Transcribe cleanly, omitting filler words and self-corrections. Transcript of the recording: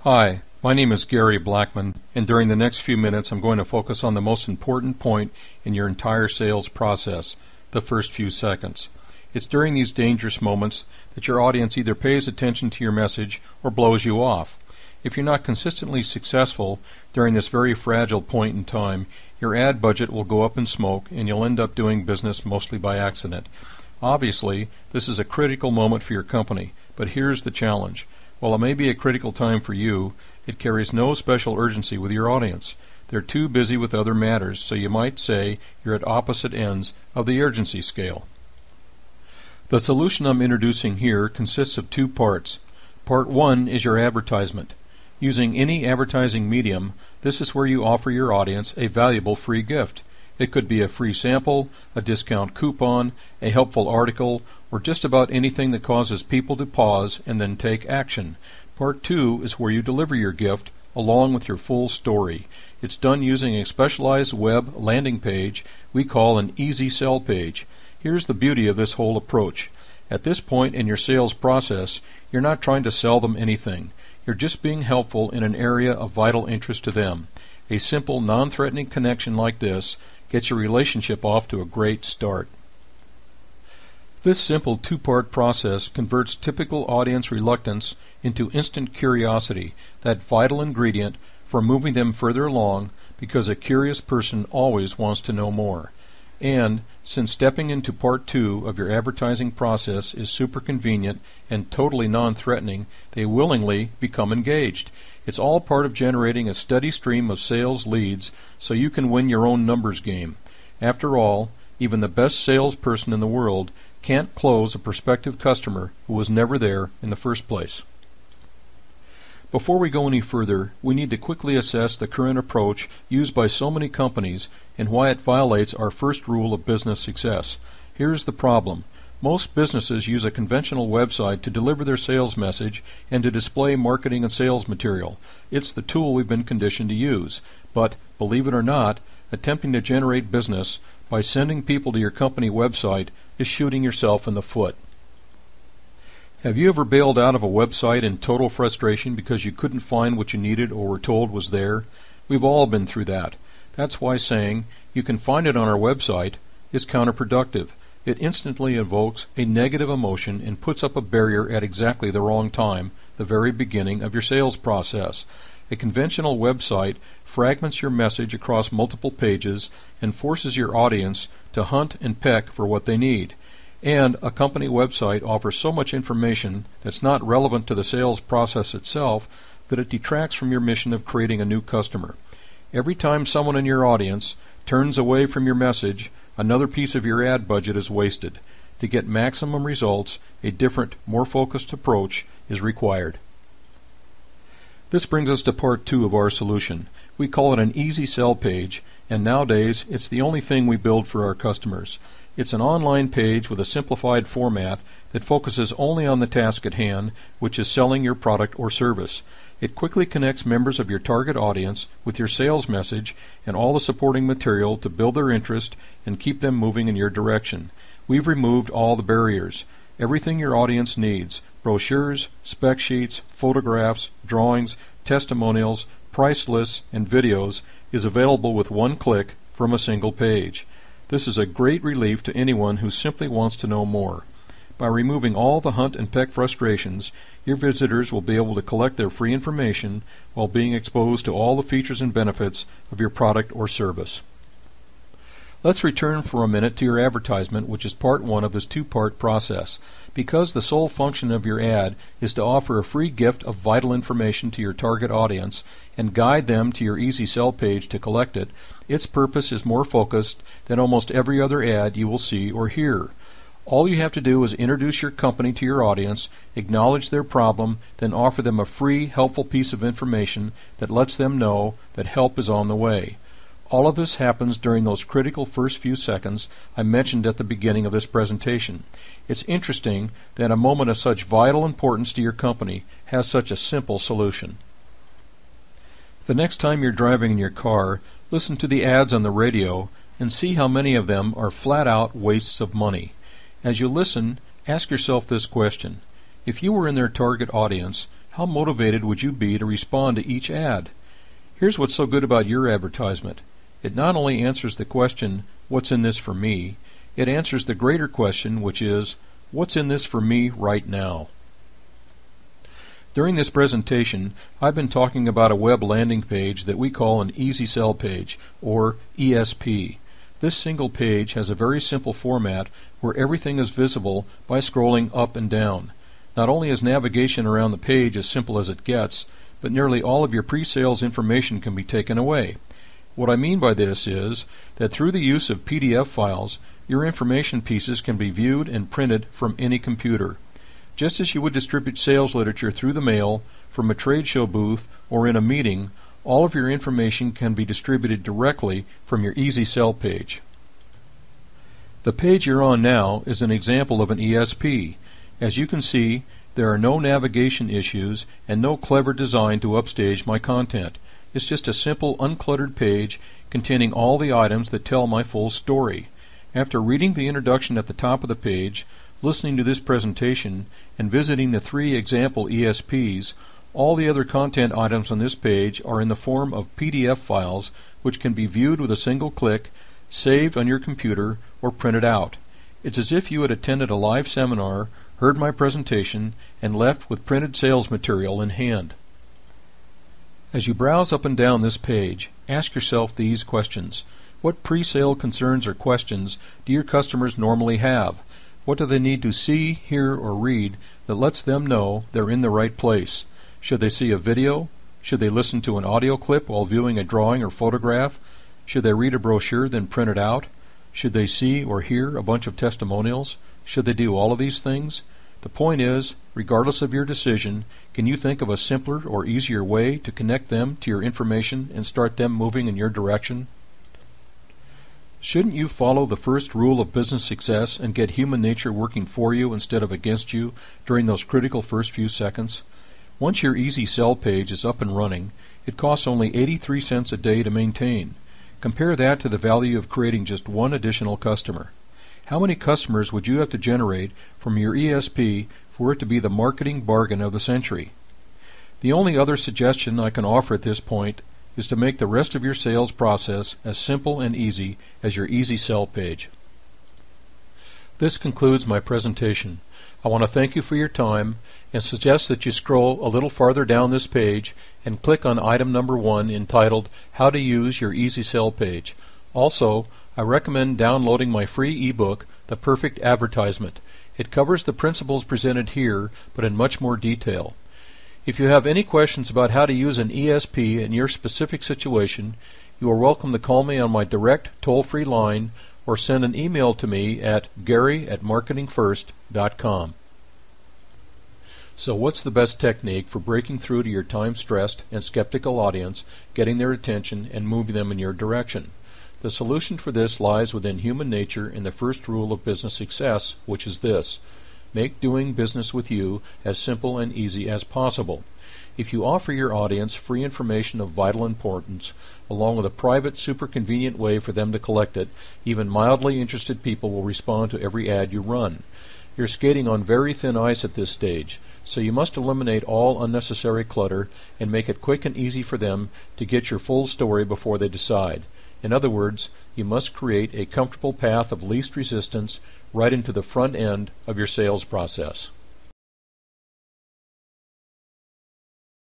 Hi, my name is Gary Blackman, and during the next few minutes I'm going to focus on the most important point in your entire sales process, the first few seconds. It's during these dangerous moments that your audience either pays attention to your message or blows you off. If you're not consistently successful during this very fragile point in time, your ad budget will go up in smoke and you'll end up doing business mostly by accident. Obviously, this is a critical moment for your company, but here's the challenge. While it may be a critical time for you, it carries no special urgency with your audience. They're too busy with other matters, so you might say you're at opposite ends of the urgency scale. The solution I'm introducing here consists of two parts. Part 1 is your advertisement. Using any advertising medium, this is where you offer your audience a valuable free gift. It could be a free sample, a discount coupon, a helpful article, or just about anything that causes people to pause and then take action. Part 2 is where you deliver your gift along with your full story. It's done using a specialized web landing page we call an easy sell page. Here's the beauty of this whole approach. At this point in your sales process, you're not trying to sell them anything. You're just being helpful in an area of vital interest to them. A simple, non-threatening connection like this gets your relationship off to a great start. This simple two-part process converts typical audience reluctance into instant curiosity, that vital ingredient for moving them further along, because a curious person always wants to know more. And since stepping into part 2 of your advertising process is super convenient and totally non-threatening, they willingly become engaged. It's all part of generating a steady stream of sales leads so you can win your own numbers game. After all, even the best salesperson in the world can't close a prospective customer who was never there in the first place. Before we go any further, we need to quickly assess the current approach used by so many companies and why it violates our first rule of business success. Here's the problem. Most businesses use a conventional website to deliver their sales message and to display marketing and sales material. It's the tool we've been conditioned to use. But, believe it or not, attempting to generate business by sending people to your company website is shooting yourself in the foot. Have you ever bailed out of a website in total frustration because you couldn't find what you needed or were told was there? We've all been through that. That's why saying, "You can find it on our website," is counterproductive. It instantly evokes a negative emotion and puts up a barrier at exactly the wrong time, the very beginning of your sales process. A conventional website fragments your message across multiple pages and forces your audience to hunt and peck for what they need. And a company website offers so much information that's not relevant to the sales process itself that it detracts from your mission of creating a new customer. Every time someone in your audience turns away from your message, another piece of your ad budget is wasted. To get maximum results, a different, more focused approach is required. This brings us to part 2 of our solution. We call it an easy sell page, and nowadays it's the only thing we build for our customers. It's an online page with a simplified format that focuses only on the task at hand, which is selling your product or service. It quickly connects members of your target audience with your sales message and all the supporting material to build their interest and keep them moving in your direction. We've removed all the barriers. Everything your audience needs, brochures, spec sheets, photographs, drawings, testimonials, price lists, and videos, is available with one click from a single page. This is a great relief to anyone who simply wants to know more. By removing all the hunt and peck frustrations, your visitors will be able to collect their free information while being exposed to all the features and benefits of your product or service. Let's return for a minute to your advertisement, which is part 1 of this two-part process. Because the sole function of your ad is to offer a free gift of vital information to your target audience and guide them to your easy sell page to collect it, its purpose is more focused than almost every other ad you will see or hear. All you have to do is introduce your company to your audience, acknowledge their problem, then offer them a free, helpful piece of information that lets them know that help is on the way. All of this happens during those critical first few seconds I mentioned at the beginning of this presentation. It's interesting that a moment of such vital importance to your company has such a simple solution. The next time you're driving in your car, listen to the ads on the radio and see how many of them are flat-out wastes of money. As you listen, ask yourself this question. If you were in their target audience, How motivated would you be to respond to each ad? Here's what's so good about your advertisement. It not only answers the question, what's in this for me? It answers the greater question, which is, what's in this for me right now? During this presentation, I've been talking about a web landing page that we call an Easy Sell page, or ESP. This single page has a very simple format where everything is visible by scrolling up and down. Not only is navigation around the page as simple as it gets, but nearly all of your pre-sales information can be taken away. What I mean by this is that through the use of PDF files, your information pieces can be viewed and printed from any computer. Just as you would distribute sales literature through the mail, from a trade show booth, or in a meeting, all of your information can be distributed directly from your Easy Sell page. The page you're on now is an example of an ESP. As you can see, there are no navigation issues and no clever design to upstage my content. It's just a simple, uncluttered page containing all the items that tell my full story. After reading the introduction at the top of the page, listening to this presentation, and visiting the 3 example ESPs, all the other content items on this page are in the form of PDF files which can be viewed with a single click, saved on your computer, or printed out. It's as if you had attended a live seminar, heard my presentation, and left with printed sales material in hand. As you browse up and down this page, ask yourself these questions. What pre-sale concerns or questions do your customers normally have? What do they need to see, hear, or read that lets them know they're in the right place? Should they see a video? Should they listen to an audio clip while viewing a drawing or photograph? Should they read a brochure then print it out? Should they see or hear a bunch of testimonials? Should they do all of these things? The point is, regardless of your decision, can you think of a simpler or easier way to connect them to your information and start them moving in your direction? Shouldn't you follow the first rule of business success and get human nature working for you instead of against you during those critical first few seconds? Once your Easy Sell page is up and running, it costs only 83 cents a day to maintain. Compare that to the value of creating just one additional customer. How many customers would you have to generate from your ESP for it to be the marketing bargain of the century? The only other suggestion I can offer at this point is to make the rest of your sales process as simple and easy as your Easy Sell page. This concludes my presentation. I want to thank you for your time and suggest that you scroll a little farther down this page and click on item number 1 entitled How to Use Your Easy Sell Page. Also, I recommend downloading my free ebook, The Perfect Advertisement. It covers the principles presented here, but in much more detail. If you have any questions about how to use an ESP in your specific situation, you are welcome to call me on my direct toll-free line or send an email to me at gary@marketingfirst.com. So what's the best technique for breaking through to your time-stressed and skeptical audience, getting their attention, and moving them in your direction? The solution for this lies within human nature in the first rule of business success, which is this: make doing business with you as simple and easy as possible. If you offer your audience free information of vital importance, along with a private, super convenient way for them to collect it, even mildly interested people will respond to every ad you run. You're skating on very thin ice at this stage, so you must eliminate all unnecessary clutter and make it quick and easy for them to get your full story before they decide. In other words, you must create a comfortable path of least resistance right into the front end of your sales process.